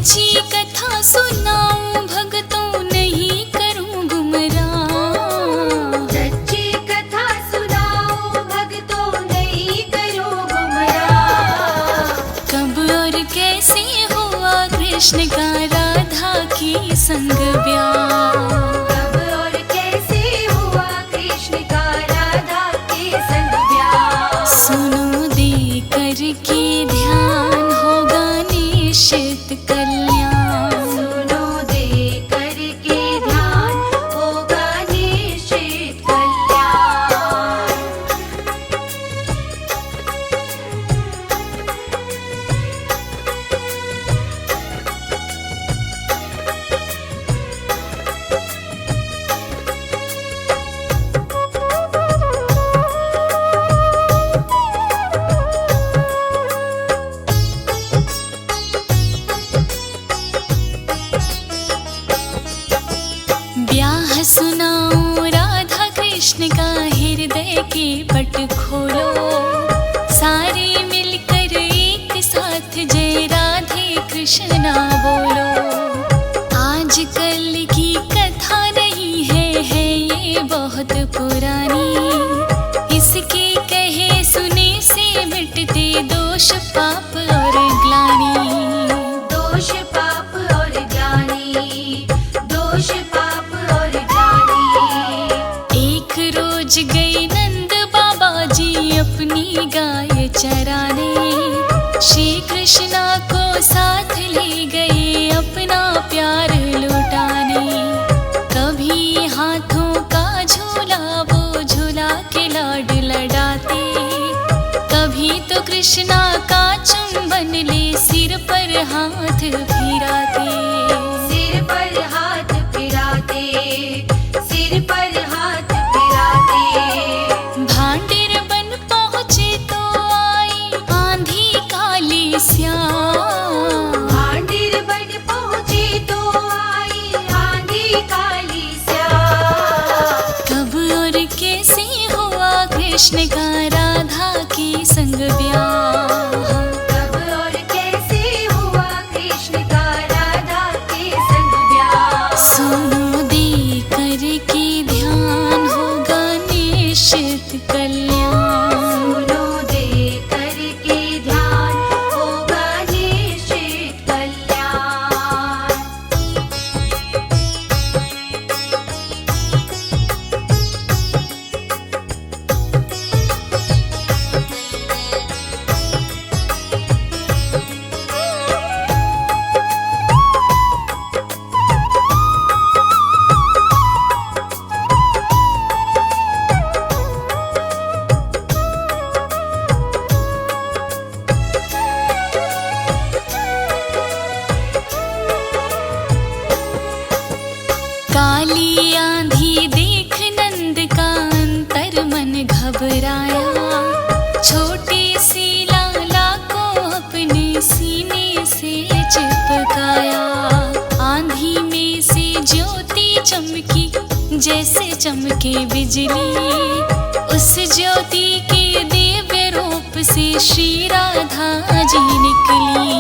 सच्ची कथा सुनाऊं भगतों नहीं करूं गुमराह। सच्ची कथा सुनाऊं भगतों नहीं करूं गुमराह। कब और कैसे हुआ कृष्ण का राधा की संग ब्याह। कब और कैसे हुआ कृष्ण का राधा के संग ब्याह। सुनो दे करके ध्यान होगा निश्चित कल्याण। सुनो दे करके ध्यान होगा निश्चित कल्याण। ब्याह सुनाओ राधा कृष्ण का हृदय के पट खोलो। सारे मिलकर एक साथ जय राधे कृष्णा बोलो। आजकल की कथा नहीं है ये बहुत पुरानी। इसके कहे सुने से मिटते दोष पाप और ग्लानि। दोष पाप और ग्लानि। दोष पाप और ग्लानि। एक रोज गए नंद बाबा जी अपनी गाय चराने। श्री कृष्णा को साथ ले गए अपना प्यार लुटाने। कभी हाथों का झूला वो झूला के लाड लडाते। कभी तो कृष्णा का चुंबन ले सिर पर हाथ फिराते। सिर पर हाथ फिराते। सिर पर हाथ फिराते। भांडेर बन पहुँचे तो आई आंधी काली स्याह। भांडेर बन पहुँचे तो आई आंधी काली स्याह। कब और कैसे हुआ कृष्ण का राधा की संग ब्याह। कब और कैसे हुआ कृष्ण का राधा के संग ब्याह। सुनो दे करके ध्यान होगा निश्चित कल्याण। सुनो दे करके ध्यान होगा निश्चित कल्याण। काली आंधी देख नंद का अंतर मन घबराया। छोटे से लाला को अपने सीने से चिपकाया। आंधी में से ज्योति चमकी जैसे चमके बिजली। उस ज्योति के दिव्य रूप से श्री राधा जी निकली।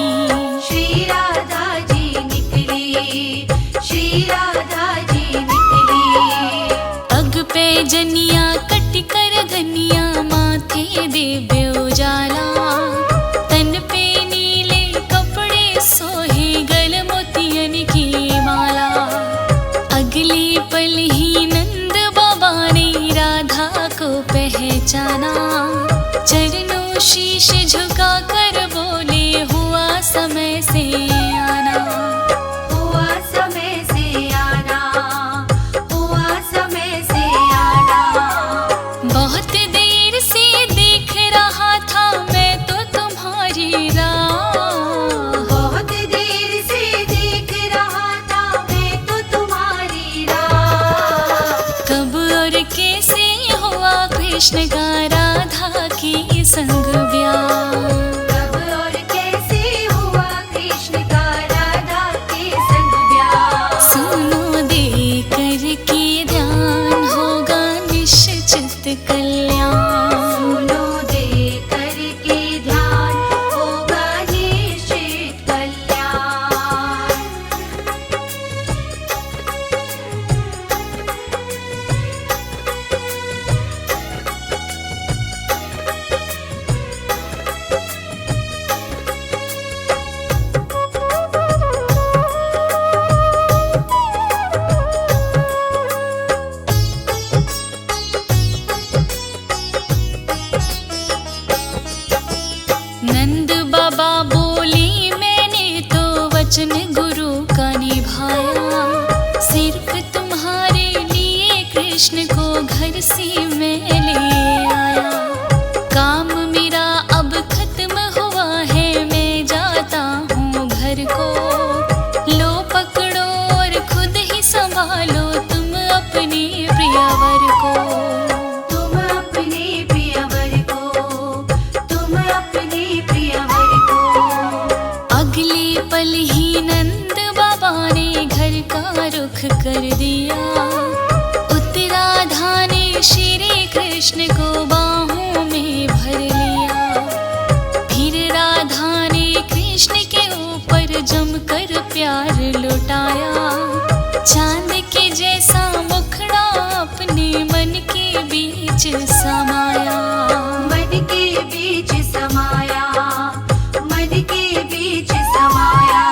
श्री राधा जी निकली। श्री राधा जी निकली। पग पे जनिया कट कर धनिया माथे दिव्य उजाला। तन पे नीले कपड़े सोहे गल मोतियन की माला। अगले पल ही नंद बाबा ने राधा को पहचाना। चरणों शीश झुका कर बोले हुआ समय से आना। हुआ समय से आना। हुआ समय से आना। बहुत देर से देख रहा था मैं तो तुम्हारी राह। बहुत देर से देख रहा था मैं तो तुम्हारी राह। कब और कैसे हुआ कृष्ण का राधा की संग ब्याह। कब और कैसे हुआ कृष्ण का राधा के संग ब्याह। सुनो दे करके ध्यान होगा निश्चित कल्याण। सुनो दे करके ध्यान होगा निश्चित कल्याण। वचन गुरु का निभाया। सिर्फ तुम्हारे लिए कृष्ण को घर से मैं ले आया। काम मेरा अब खत्म हुआ है, मैं जाता हूँ घर को। लो पकड़ो और खुद ही संभालो तुम अपने प्रियवर को। तुम अपने प्रियवर को, तुम अपने प्रियवर को। अगले पल ही नंद बाबा ने घर का रुख कर दिया। उत्तराधा ने श्री कृष्ण को बाहों में भर लिया। फिर राधा ने कृष्ण के ऊपर जमकर प्यार लुटाया। चांद के जैसा मुखड़ा अपने मन के बीच समाया। मन के बीच समाया, मन के बीच समाया।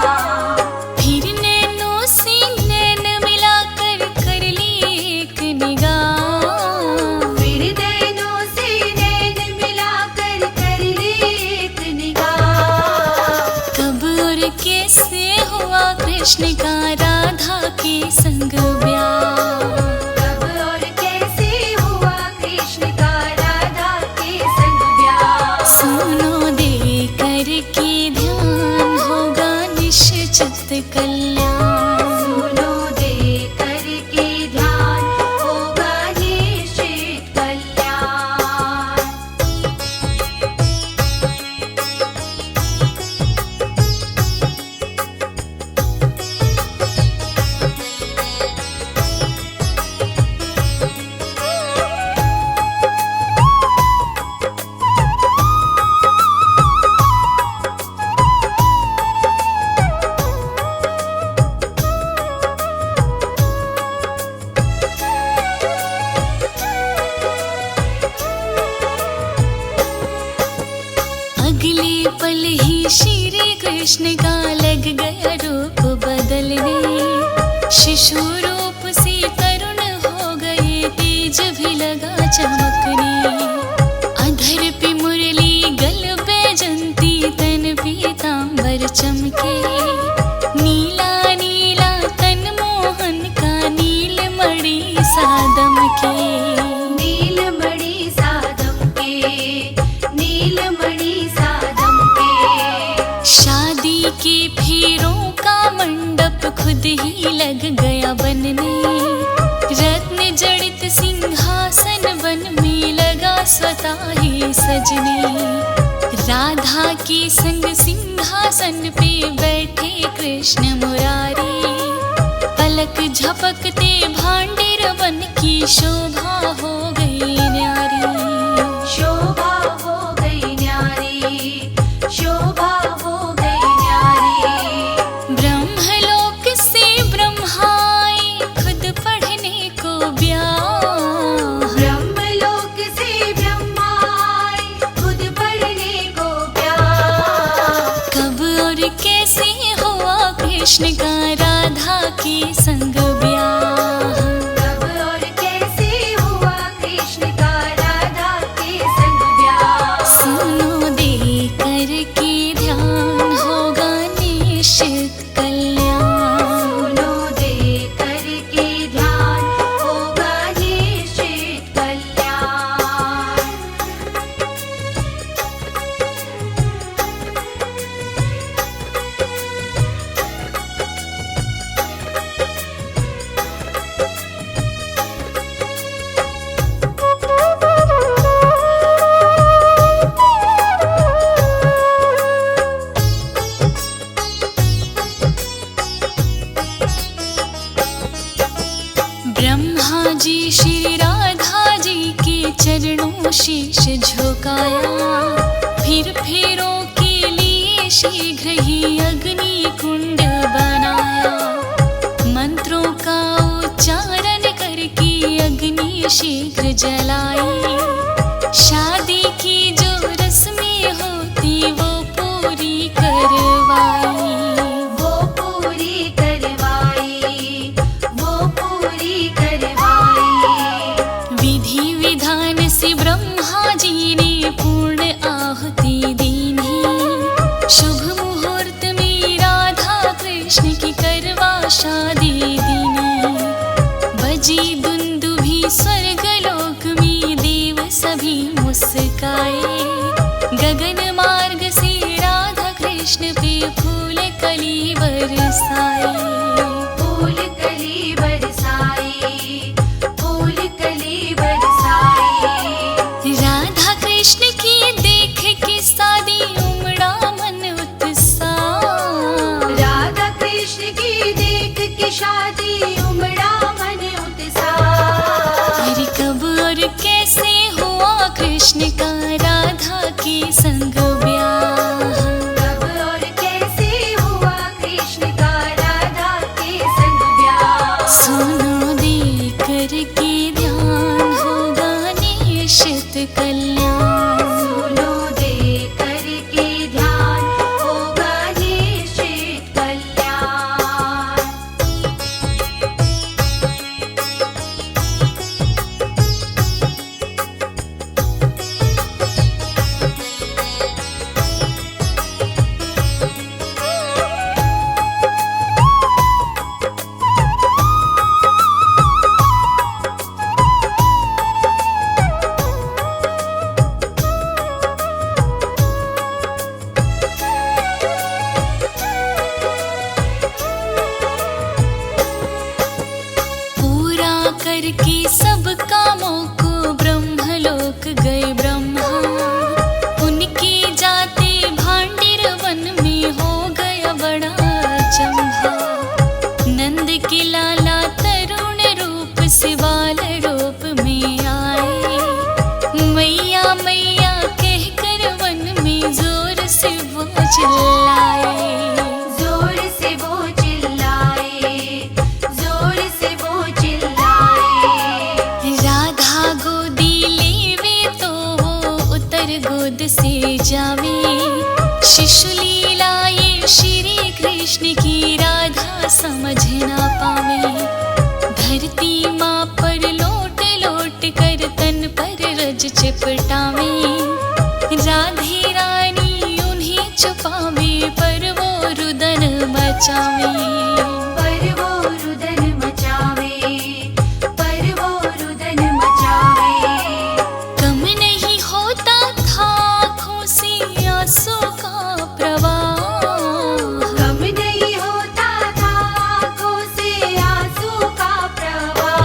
फिर नैनों से नैन मिलाकर कर ली एक निगाह। फिर नैनों से नैन मिलाकर कर ली एक निगाह। कब और कैसे हुआ कृष्ण का राधा के संग ब्याह। कब और कैसे हुआ कृष्ण का राधा के संग ब्याह। सुनो दे कर के ध्यान होगा निश्चित कल्याण। सुनो दे करके ध्यान होगा निश्चित कल्याण। अगले पल ही श्री कृष्ण का लग गया रूप बदलने। शिशु रूप से तरुण हो गए, तेज भी लगा चमकने। अधर पे मुरली गल बैजंती, तन पीतांबर चमके। नीला नीला तन मोहन का नीलमणि सादम के। नीलमणि सादम के। शादी के फेरों का मंडप खुद ही लग गया बनने। रत्न जड़ित सिंहासन वन में लगा स्वतः ही सजने। राधा के संग सिंहासन पे बैठे कृष्ण मुरारी। पलक झपकते भांडेर बन की शोभा हो गई न्यारी। शोभा हो गई न्यारी, शोभा हो गई न्यारी। ब्रह्मलोक से ब्रह्माए खुद पढ़ने को ब्याह। ब्रह्मलोक से ब्रह्मा आए खुद पढ़ने को ब्याह। कब और कैसे हुआ कृष्ण का राधा के संग ब्याह। कब और कैसे हुआ कृष्ण का राधा के संग ब्याह। सुनो दे कर के ध्यान होगा निश्चित कल्याण। सुनो दे करके ध्यान होगा निश्चित कल्याण। ब्रह्मा जी श्री राधा जी के चरणों शीश झुकाया। फिर फेरों के लिए शीघ्र ही अग्नि कुंड बनाया। मंत्रों का उच्चारण करके अग्नि शीघ्र जलाई। शादी की जो रस्में होती वो पूरी करवाई। वो पूरी करवाई, वो पूरी करवाई। विधि विधान से ब्रह्मा जी ने पूर्ण आहुति दीनी। शुभ मुहूर्त में राधा कृष्ण कृष्ण पे फूल कली बरसाई। फूल कली बरसाई, फूल कली बरसाई। राधा कृष्ण की देख के शादी उमड़ा मन उत्साह। राधा कृष्ण की देख के शादी उमड़ा मन उत्साह। अरे कब और कैसे हुआ कृष्ण का राधा के संग ब्याह। कब और कैसे हुआ कृष्ण का राधा के संग ब्याह। सुनो दे करके ध्यान होगा निश्चित कल्याण। सुनो दे करके ध्यान होगा निश्चित कल्याण। पूरा करके सब कामों को ब्रह्मलोक गए ब्रह्मा। उनके जाते भांडिर वन में हो गया बड़ा अचंभा। नंद के लाला तरुण रूप से बाल रूप में आए। मैया मैया कहकर वन में जोर से वो चिल्लाए। जोर से वो चिल्लाए, जोर से वो चिल्लाए। राधा गोदी लेवे तो वो उतर गोद से जावे। शिशु लीला ये श्री कृष्ण की राधा समझ ना पावे। धरती माँ पर लोट लोट कर तन पर रज चिपटावे। राधे रानी उन्हें छुपावे पर वो रुदन मचावे। पर वो रुदन मचावे, पर वो रुदन मचावे। कम नहीं होता था आँखों से आंसू का प्रवाह। कम नहीं होता था आँखों से आंसू का प्रवाह।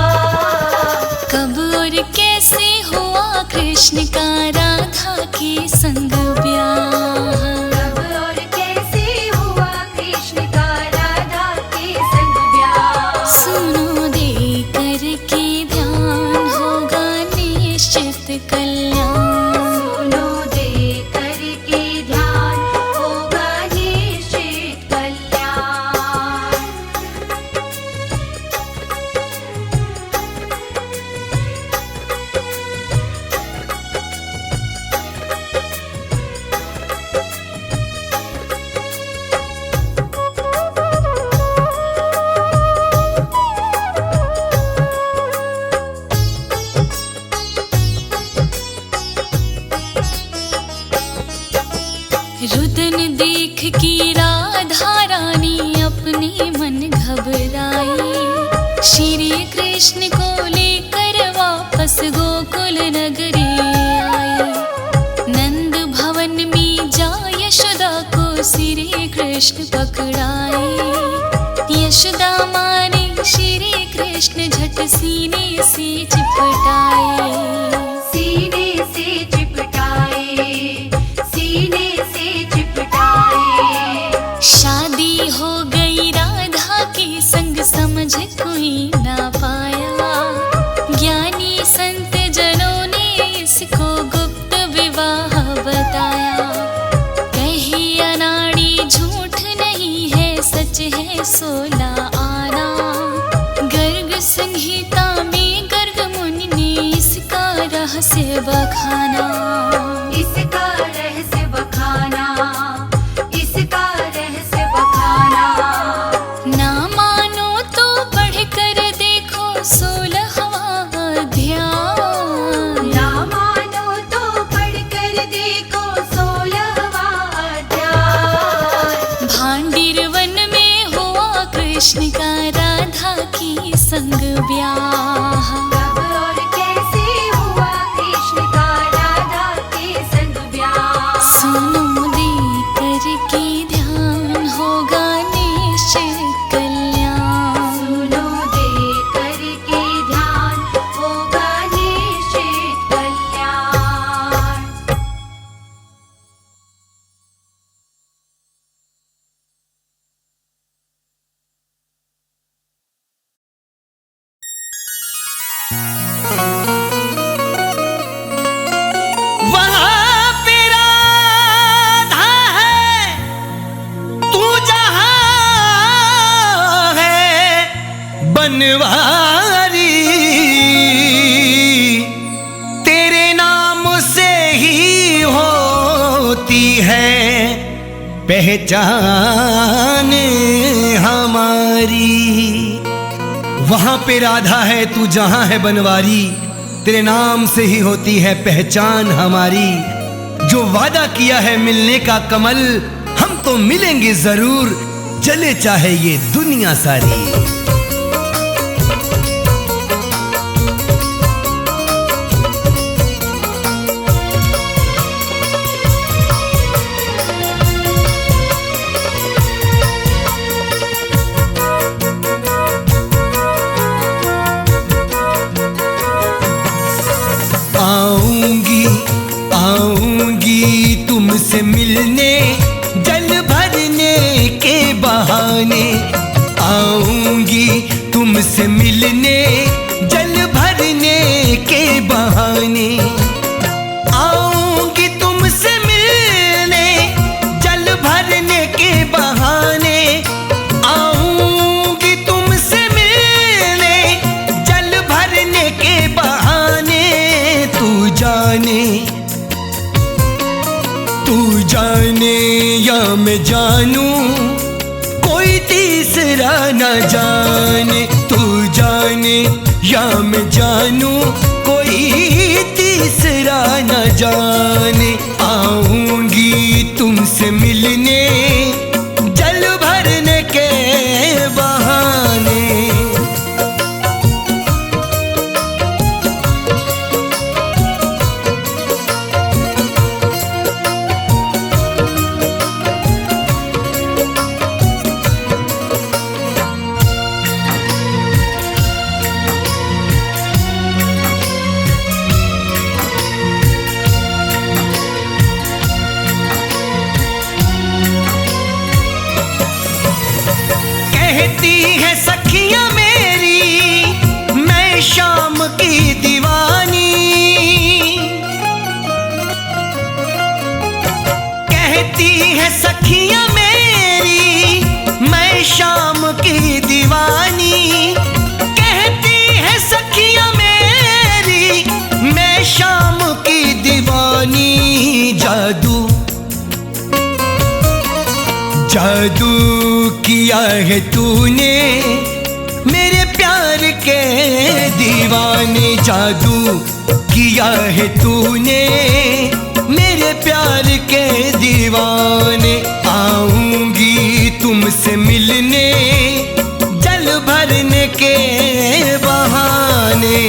कब और कैसे हुआ कृष्ण का राधा के संग ब्याह। कब और कैसे हुआ कृष्ण का राधा के संग ब्याह। सुनो दे करके ध्यान होगा निश्चित कल्याण। सुनो दे करके ध्यान होगा निश्चित कल्याण। रुदन देख के राधा रानी अपने मन घबराई। श्री कृष्ण को लेकर वापस गोकुल नगरी आई। नंद भवन में जा यशोदा को श्री कृष्ण पकड़ाए। यशोदा माँ ने श्री कृष्ण झट सीने से चिपटाए। सीने से चिपटाए, सीने से चिपटाए। शादी हो गई राधा के संग समझ कोई ना पाया। ज्ञानी संत जनों ने इसको गुप्त विवाह बताया। कहे अनाड़ी झूठ नहीं है सच है 16 आना। गर्ग संहिता में गर्ग मुनि ने इसका रहस्य बखाना। इसका रहस्य बखाना, इसका रहस्य बखाना। ना मानो तो पढ़ कर देखो 16वां अध्याय। ना मानो तो पढ़ कर देखो 16वां अध्याय। भांडिर वन में हुआ कृष्ण का राधा की संग ब्याह। कब और कैसे हुआ कृष्ण का राधा के संग ब्याह। सुनो दे करके ध्यान बनवारी, तेरे नाम से ही होती है पहचान हमारी। वहां पे राधा है, तू जहां है बनवारी, तेरे नाम से ही होती है पहचान हमारी। जो वादा किया है मिलने का कमल, हम तो मिलेंगे जरूर, चले चाहे ये दुनिया सारी। आऊंगी आऊंगी तुमसे मिलने, जल भरने के बहाने। आऊंगी तुमसे मिलने, जल भरने के बहाने। आऊंगी तुमसे मिलने, जल भरने के बहाने। आऊंगी तुमसे मिलने, जल भरने के बहाने। तू जाने या मैं जानूं, कोई तीसरा न जाने। तू जाने या मैं जानूं, कोई तीसरा न जाने। आऊंगी तुमसे मिलने, जल भरने के बहाने। कहती है सखियां मेरी, मैं शाम की दीवानी। कहती है सखियां मेरी, मैं शाम की दीवानी। कहती है सखियां मेरी, मैं शाम की दीवानी। जादू किया है तूने मेरे प्यार के दीवाने। जादू किया है तूने मेरे प्यार के दीवाने। आऊंगी तुमसे मिलने, जल भरने के बहाने।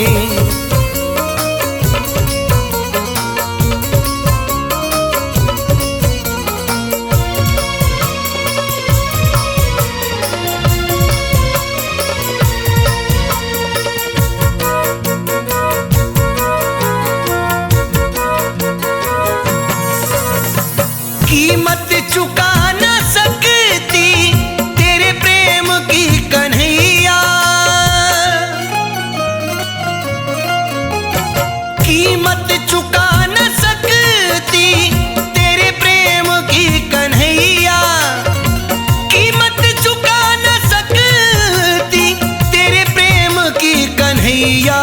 कीमत चुका न सकती तेरे प्रेम की कन्हैया। कीमत चुका न सकती तेरे प्रेम की कन्हैया। कीमत चुका न सकती तेरे प्रेम की कन्हैया।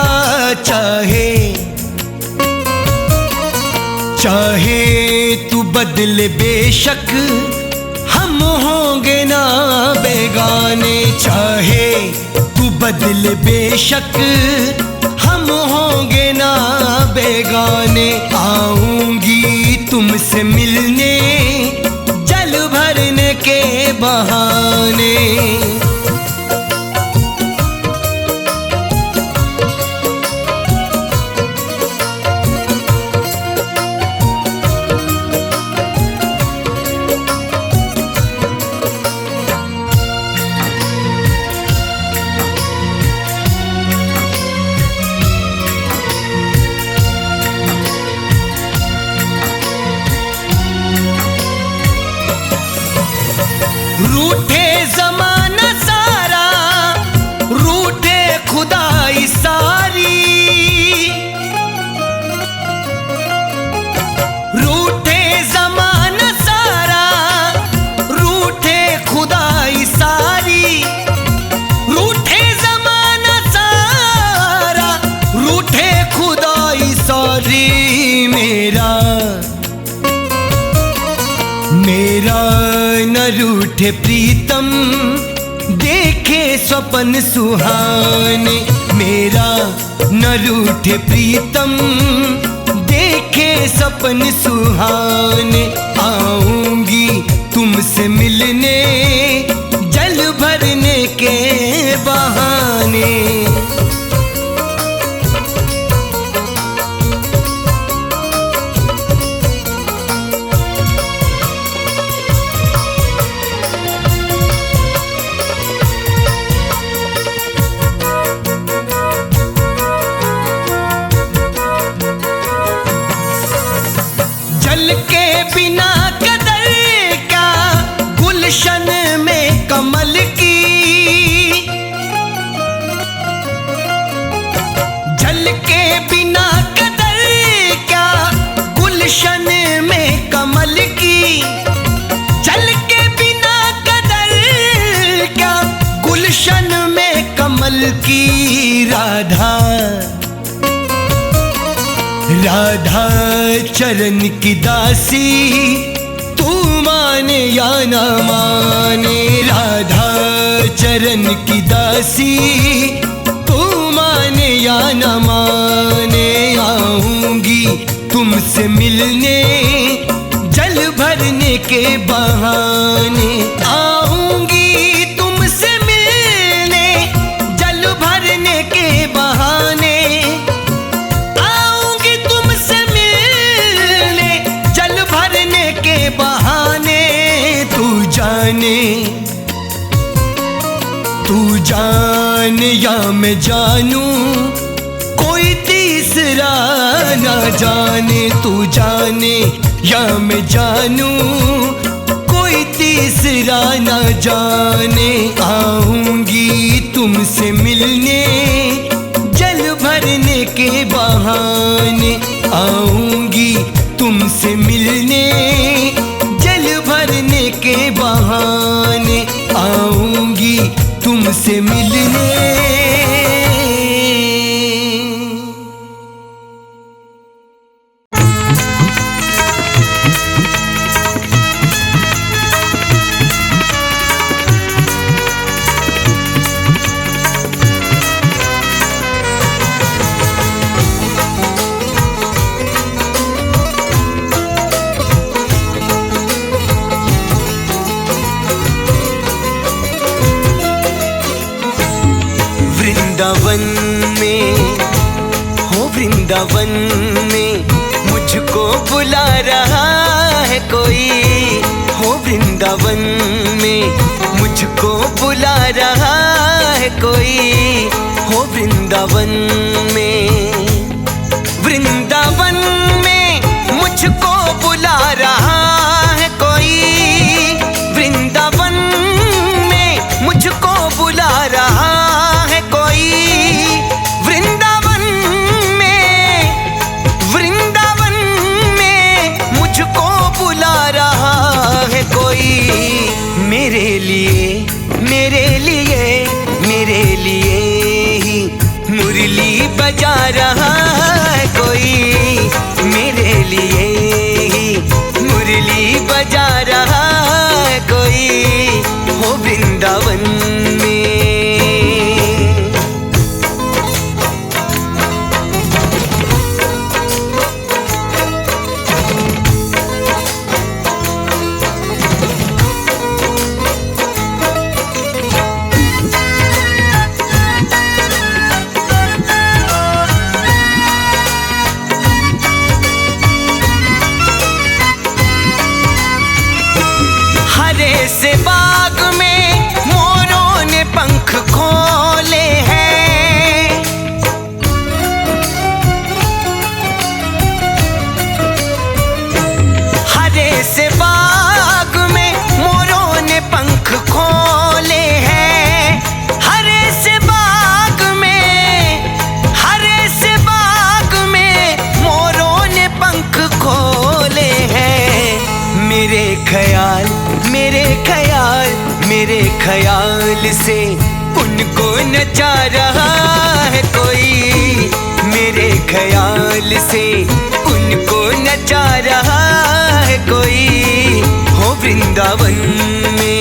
चाहे तू बदले बेशक, हम होंगे ना बेगाने। चाहे तू बदले बेशक, हम होंगे ना बेगाने। आऊंगी तुमसे मिलने, जल भरने के बहाने। रूठे जमाना सारा, रूठे खुदाई सारी। रूठे जमाना सारा, रूठे खुदाई सारी। रूठे जमाना रूठे प्रीतम देखे स्वप्न सुहाने, मेरा न रूठे प्रीतम देखे सपन सुहाने। आऊंगी तुमसे मिलने जल भरने के बहाने। जल के बिना कदर क्या गुलशन में कमल की, जल के बिना कदर क्या गुलशन में कमल की, जल के बिना कदर क्या गुलशन में कमल की। राधा राधा चरण की दासी तू माने या ना माने, राधा चरण की दासी तू माने या ना माने। आऊंगी तुमसे मिलने जल भरने के बहाने, आऊंगी तुमसे मिलने जल भरने के बहाने। तू जाने या मैं जानूं कोई तीसरा ना जाने, तू जाने या मैं जानूं कोई तीसरा ना जाने। आऊंगी तुमसे मिलने जल भरने के बहाने, आऊंगी तुमसे मिलने जल भरने के बहाने। आऊंगी तुमसे मिलने। वृंदावन में हो वृंदावन में मुझको बुला रहा है कोई, हो वृंदावन में मुझको बुला रहा है कोई, हो वृंदावन में। वृंदावन में मुझको बुला रहा है कोई, वृंदावन में मुझको बुला रहा है कोई। वृंदावन में मुझको बुला रहा है कोई। मेरे लिए मेरे लिए मेरे लिए ही मुरली बजा रहा है कोई, मेरे लिए ही मुरली बजा रहा है कोई, हो वृंदावन में। से बाग में मोरों ने पंख खोले हैं, हरे से बाग में मोरों ने पंख खोले हैं, हरे से बाग में मोरों ने पंख खोले हैं। मेरे ख्याल से उनको नचा रहा है कोई, मेरे ख्याल से उनको नचा रहा है कोई हो वृंदावन में।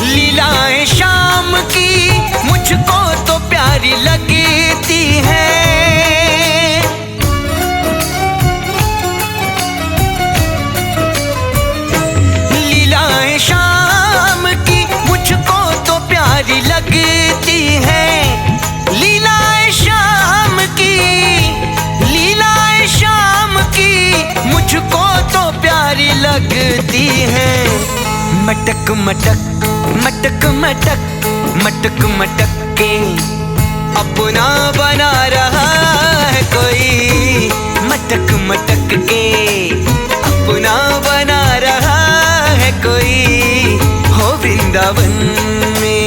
लीलाएं शाम की मुझको तो प्यारी लगती है, लीलाएं शाम की मुझको तो प्यारी लगती है, लीलाएं शाम की, लीलाएं शाम की मुझको तो प्यारी लगती है। मटक मटक मटक मटक मटक मटक के अपना बना रहा है कोई, मटक मटक के अपना बना रहा है कोई हो वृंदावन में।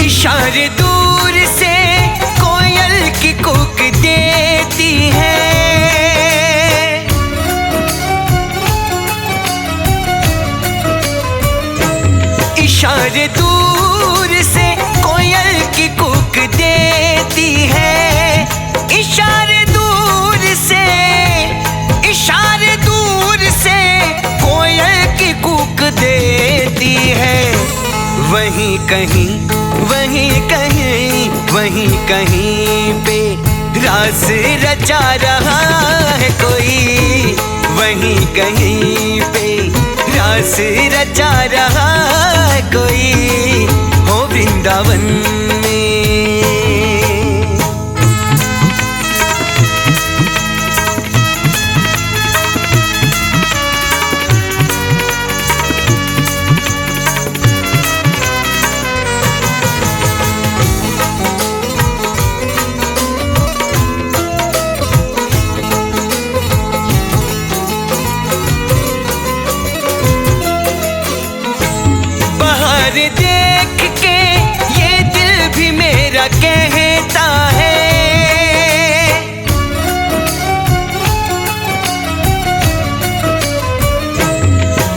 इशारे दूर से कोयल की कूक देती है, इशारे दूर से कोयल की कूक देती है, इशारे दूर से, इशारे दूर से कोयल की कूक देती है। वहीं कहीं वहीं कहीं वहीं कहीं पे रास रचा रहा है कोई, वहीं कहीं पे रास रचा रहा है कोई हो वृंदावन में। देख के ये दिल भी मेरा कहता है,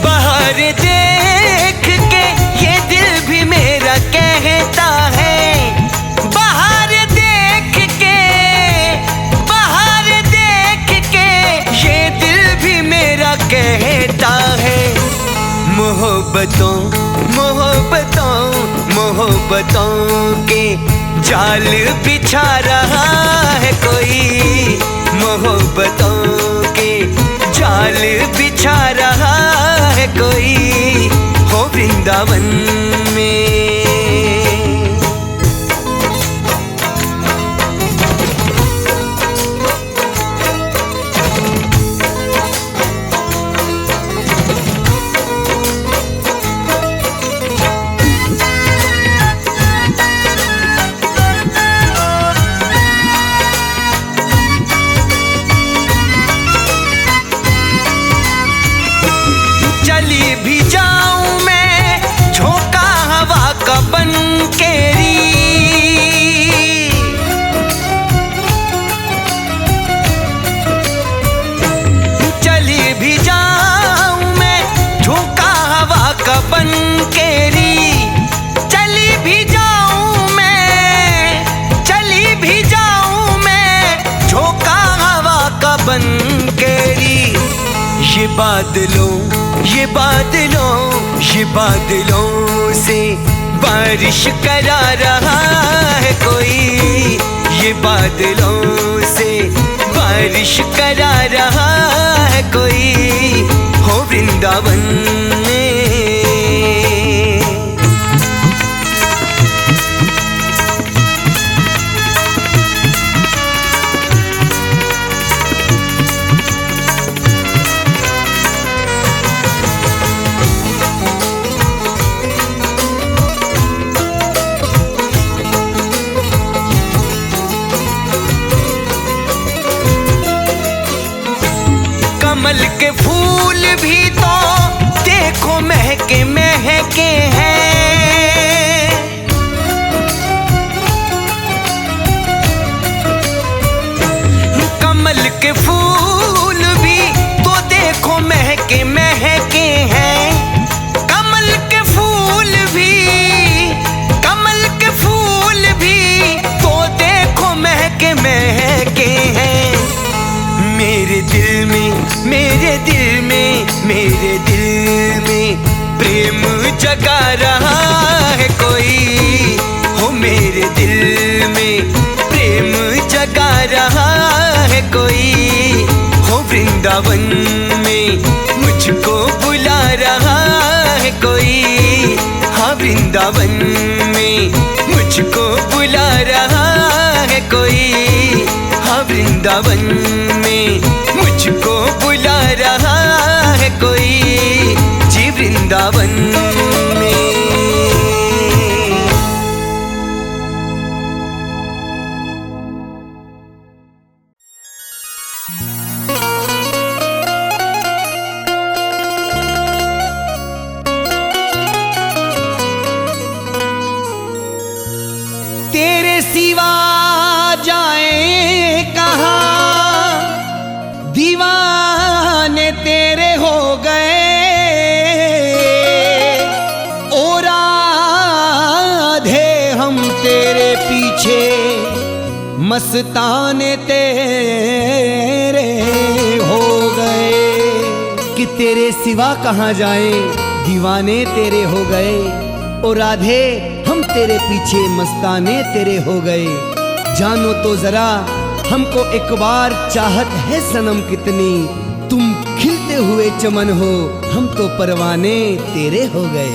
बाहर देख के ये दिल भी मेरा कहता है, बाहर देख के, बाहर देख के ये दिल भी मेरा कहता है। मोहब्बतों मोहब्बतों मोहब्बतों के जाल बिछा रहा है कोई, मोहब्बतों के जाल बिछा रहा है कोई हो वृंदावन में। चली भी जाऊं मैं झोंका हवा का बनकेरी, चली भी जाऊं मैं झोंका हवा का बनकेरी, चली भी जाऊं मैं, चली भी जाऊं मैं झोंका हवा का बनकेरी। ये बादलों, ये बादलों, ये बादलों से बारिश करा रहा है कोई, ये बादलों से बारिश करा रहा है कोई हो वृंदावन में। कमल के फूल भी तो देखो महके महके हैं। कमल के फूल भी तो देखो महके महके हैं। कमल के फूल भी, कमल के फूल भी तो देखो महके महके हैं। मेरे दिल में, मेरे दिल में, मेरे दिल में प्रेम जगा रहा है कोई। हो मेरे दिल में प्रेम जगा रहा है कोई। हो वृंदावन में मुझको बुला रहा है कोई। हाँ वृंदावन में मुझको बुला रहा है कोई। हाँ वृंदावन में मुझको बुला रहा है कोई। जी वृंदावन में। तेरे सिवा जाए कहाँ, दीवाने तेरे हो गए। ओ राधे हम तेरे पीछे मस्ताने तेरे हो गए। कि तेरे सिवा कहाँ जाए, दीवाने तेरे हो गए। ओ राधे हम तेरे पीछे मस्ताने तेरे हो गए। जानो तो जरा हमको एक बार चाहत है सनम कितनी। तुम खिलते हुए चमन हो, हम तो परवाने तेरे हो गए।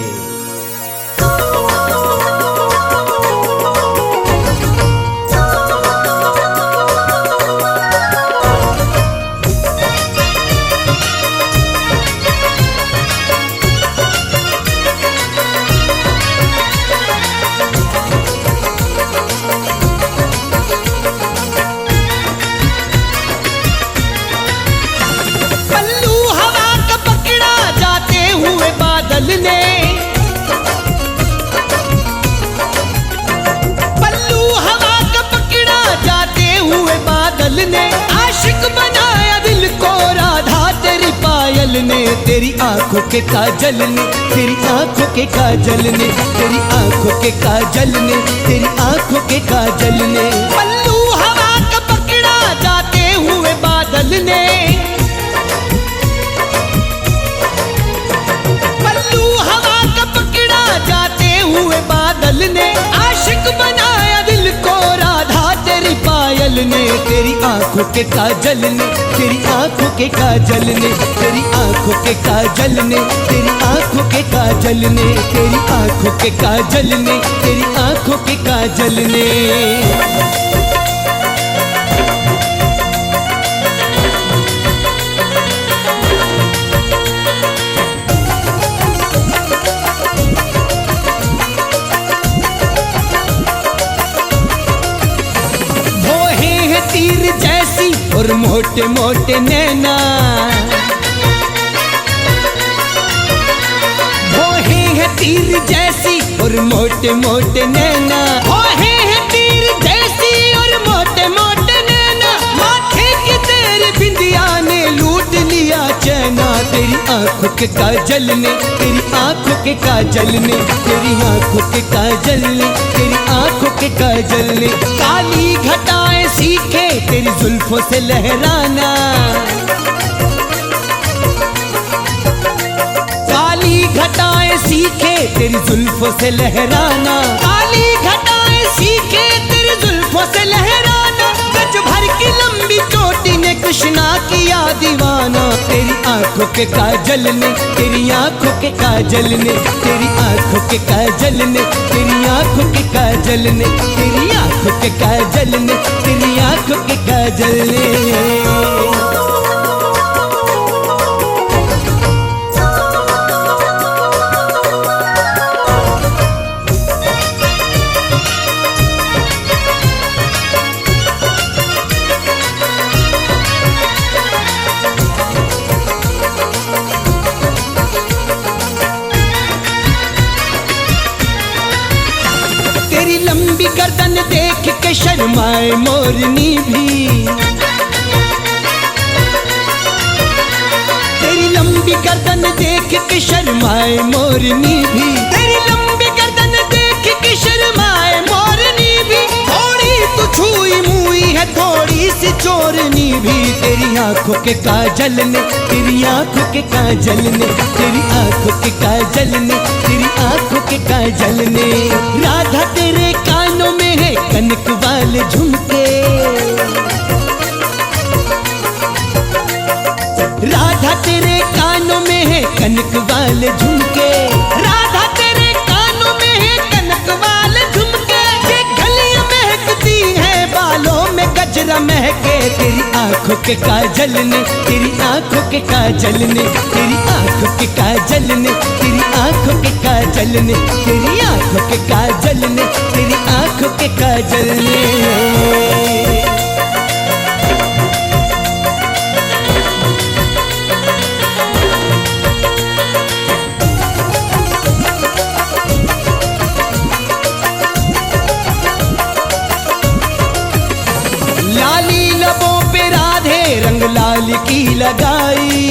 आशिक बनाया दिल को राधा तेरी पायल ने। तेरी आंखों के काजल ने, तेरी आंखों के काजल ने, तेरी आंखों के काजल ने, तेरी आंखों के काजल ने। पल्लू हवा का पकड़ा जाते हुए बादल ने। पल्लू हवा का पकड़ा जाते हुए बादल ने। आशिक बनाया दिल को राधा तेरी पायल ने। तेरी आंखों के काजल ने, तेरी आंखों के काजल ने, तेरी आंखों के काजल ने, तेरी आंखों के काजल ने, तेरी आंखों के काजल ने, तेरी आंखों के काजल ने। तीर जैसी और मोटे मोटे नैना, वो है तीर जैसी और मोटे मोटे नैना। वो है तीर जैसी और मोटे मोटे नैना। माथे की तेरी बिंदिया ने लूट लिया चैना। तेरी आंखों के काजल ने, तेरी आंखों के काजल ने, तेरी आंखों के काजल ने, तेरी आंखों के काजल ने। काली घटाएं सीखे तेरी जुल्फों से लहराना। काली घटाएं सीखे तेरी जुल्फों से लहराना। काली घटाएं सीखे तेरी जुल्फों से लहराना। गज भर की लंबी चोटी ने कृष्णा किया दीवाना। तेरी आंखों के काजल ने, तेरी आंखों के काजल ने, तेरी आंखों के काजल ने, तेरी आंखों के काजल ने, तेरी आंखों के काजल ने, तेरी आंखों के काजल ने। गर्दन देख के शर्माए मोरनी भी, तेरी लंबी गर्दन देख के शर्माए मोरनी भी, तेरी लंबी गर्दन देख के शर्माए मोरनी भी। थोड़ी तू छुई मुई है थोड़ी सी चोरनी भी, तेरी आंखों के काजल ने, तेरी आंखों के काजल ने, तेरी आंखों के काजल ने, तेरी आंखों के काजल ने। राधा तेरे कानों में है कनक वाले झुमके, राधा तेरे कानों में है कनक वाले झुमके, राधा तेरे कानों में है कनक वाले झुमके। ये गलियां महकती है बालों में गजरा महके, तेरी आंखों के काजल ने, तेरी आंखों के काजल ने, तेरी आंखों के काजल ने, तेरी आंखों के काजल ने, तेरी आंखों के काजल ने, तेरी आंखों के काजल ने। लाली लबों पे राधे रंग लाल की लगाई,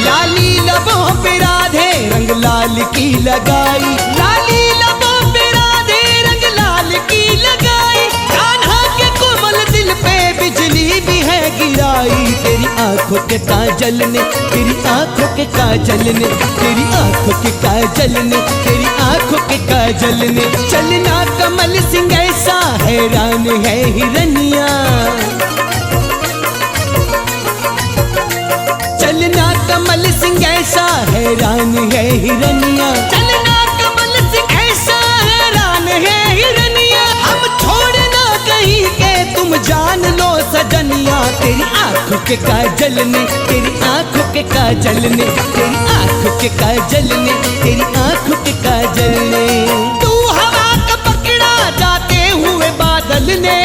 लाली लबों पे राधे रंग लाल की लगाई, लाली लबों पे राधे रंग लाल की लगाई। कान्हा के कोमल दिल पे बिजली भी है गिराई, तेरी आंखों के काजल ने, तेरी आंखों के काजल ने, तेरी आंखों के काजल ने, तेरी आंखों के काजल ने। चलना कमल सिंह ऐसा हैरान है हिरनिया, चलना कमल सिंह ऐसा हैरान है हिरनिया, चलना कमल सिंह ऐसा हैरान है हिरनिया। हम छोड़ना कहीं के तुम जान लो सजनिया, तेरी आंखों के काजल ने, तेरी आंखों के काजल ने, तेरी आंखों के काजल ने, तेरी आंखों के काजल ने। तू हवा का पकड़ा जाते हुए बादल ने,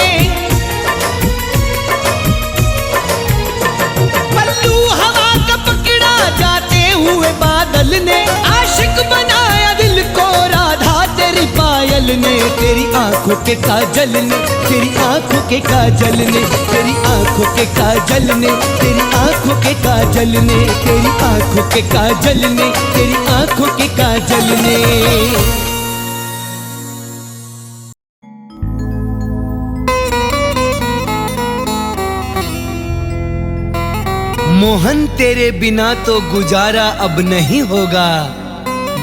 पल्लू हवा का पकड़ा जाते हुए बादल ने, आशिक बनाया दिल को राधा तेरी पायल ने। तेरी आंखों के काजल ने, तेरी आंखों के काजल ने, तेरी आंखों के काजल ने, तेरी आंखों के काजल ने, तेरी आंखों के काजल ने, तेरी आंखों के काजल ने। मोहन तेरे बिना तो गुजारा अब नहीं होगा,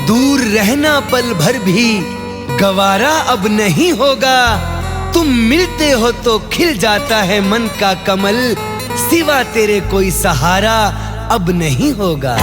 दूर रहना पल भर भी गवारा अब नहीं होगा। तुम मिलते हो तो खिल जाता है मन का कमल, सिवा तेरे कोई सहारा अब नहीं होगा।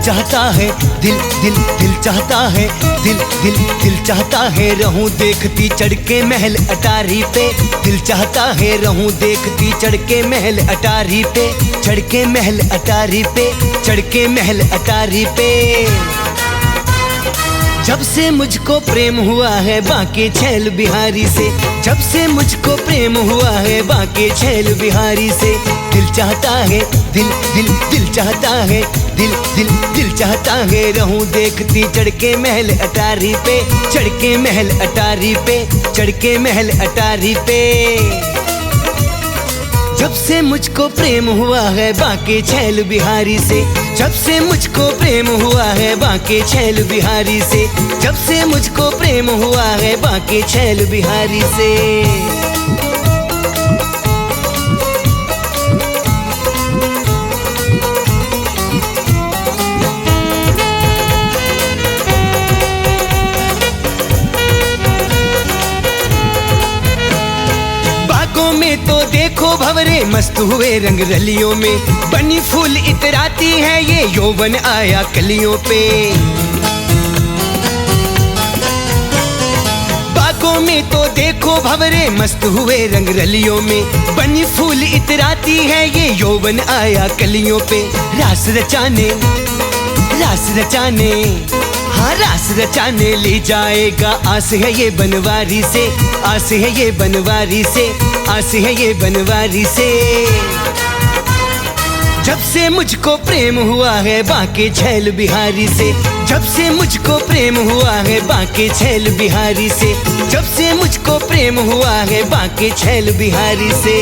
चाहता है दिल दिल दिल चाहता है दिल दिल दिल चाहता है रहूं देखती चढ़ के महल अटारी पे, दिल चाहता है रहूं देखती चढ़ के महल अटारी पे, चढ़ के महल अटारी पे, चढ़ के महल अटारी पे। जब से मुझको प्रेम हुआ है बाके छैल बिहारी से, जब से मुझको प्रेम हुआ है बाके छैल बिहारी से। दिल चाहता है दिल दिल दिल चाहता है दिल दिल दिल चाहता है रहूं देखती चढ़ के महल अटारी पे, चढ़ के महल अटारी पे, चढ़ के महल अटारी पे। जब से मुझको प्रेम हुआ है बाके छैल बिहारी से, जब से मुझको प्रेम हुआ है बाके छैल बिहारी से, जब से मुझको प्रेम हुआ है बाके छैल बिहारी से। में तो देखो भंवरे मस्त हुए रंग रलियों में, बनी फूल इतराती है ये यौवन आया कलियों पे। बागों में तो देखो भंवरे मस्त हुए रंग रलियों में, बनी फूल इतराती है ये यौवन आया कलियों पे। रास रचाने हाँ रास रचाने ले जाएगा, आस है ये बनवारी से, आस है ये बनवारी से, आस है ये बनवारी से। जब से मुझको प्रेम हुआ है बांके छैल बिहारी से, जब से मुझको प्रेम हुआ है बांके छैल बिहारी से, जब से मुझको प्रेम हुआ है बांके छैल बिहारी से।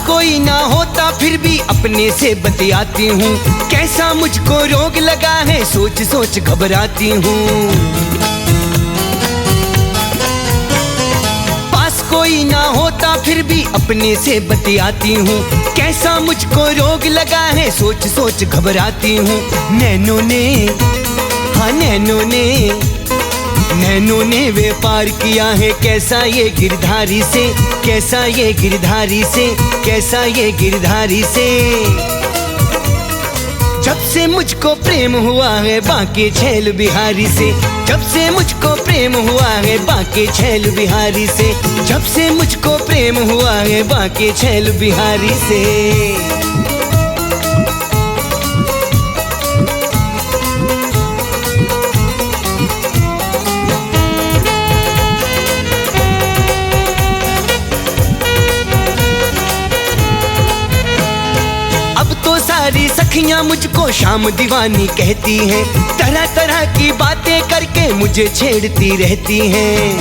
कोई ना होता फिर भी अपने से बतियाती हूँ, कैसा मुझको रोग लगा है सोच सोच घबराती हूँ। पास कोई ना होता फिर भी अपने से बतियाती हूँ, कैसा मुझको रोग लगा है सोच सोच घबराती हूँ। नैनों ने हाँ नैनों ने व्यापार किया है कैसा ये गिरधारी से, कैसा ये गिरधारी से, कैसा ये गिरधारी से। जब से मुझको प्रेम हुआ है बांके छैल बिहारी से, जब से मुझको प्रेम हुआ है बांके छैल बिहारी से, जब से मुझको प्रेम हुआ है बांके छैल बिहारी से। सारी सखियां मुझको शाम दीवानी कहती हैं, तरह तरह की बातें करके मुझे छेड़ती रहती हैं।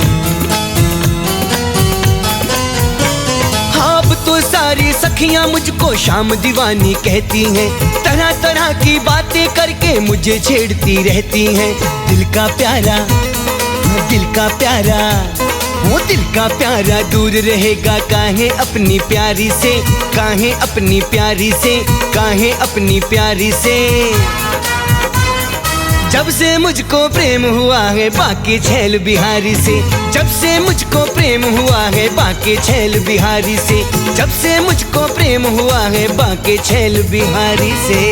हाँ अब तो सारी सखियां मुझको शाम दीवानी कहती हैं, तरह तरह की बातें करके मुझे छेड़ती रहती हैं। दिल का प्यारा वो दिल का प्यारा दूर रहेगा काहे अपनी प्यारी से, काहे अपनी प्यारी से, काहे अपनी प्यारी से। जब से मुझको प्रेम हुआ है बांके छैल बिहारी से, जब से मुझको प्रेम हुआ है बांके छैल बिहारी से, जब से मुझको प्रेम हुआ है बांके छैल बिहारी से।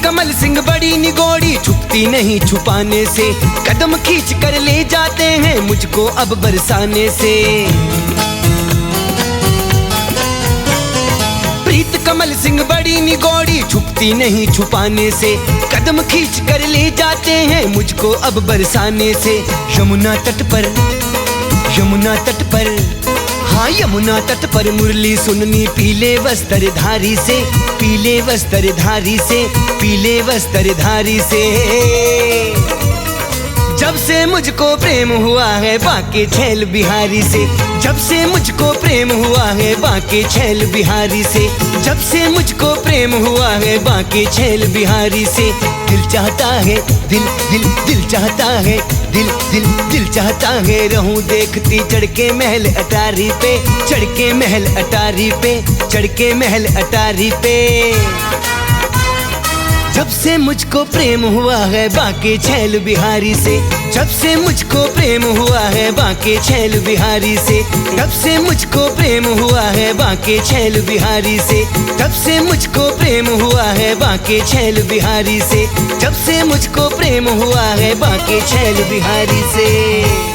कमल सिंह बड़ी निगोड़ी छुपती नहीं छुपाने से, कदम खींच कर ले जाते हैं मुझको अब बरसाने से। प्रीत कमल सिंह बड़ी निगोड़ी छुपती नहीं छुपाने से, कदम खींच कर ले जाते हैं मुझको अब बरसाने से। यमुना तट पर मुरली सुननी पीले वस्त्रधारी से, पीले वस्त्रधारी से, पीले वस्त्रधारी से। जब से मुझको प्रेम हुआ है बांके छैल बिहारी से, जब से मुझको प्रेम हुआ है बांके छैल बिहारी से, जब से मुझको प्रेम हुआ है बांके छैल बिहारी से। दिल चाहता है दिल चाहता है दिल चाहता है रहूं देखती चढ़ के महल अटारी पे, चढ़ के महल अटारी पे, चढ़ के महल अटारी पे। जब से मुझको प्रेम हुआ है बांके छैल बिहारी से, जब से मुझको प्रेम हुआ है बांके छैल बिहारी से, जब से मुझको प्रेम हुआ है बांके छैल बिहारी से, जब से मुझको प्रेम हुआ है बांके छैल बिहारी से, जब से मुझको प्रेम हुआ है बांके छैल बिहारी से।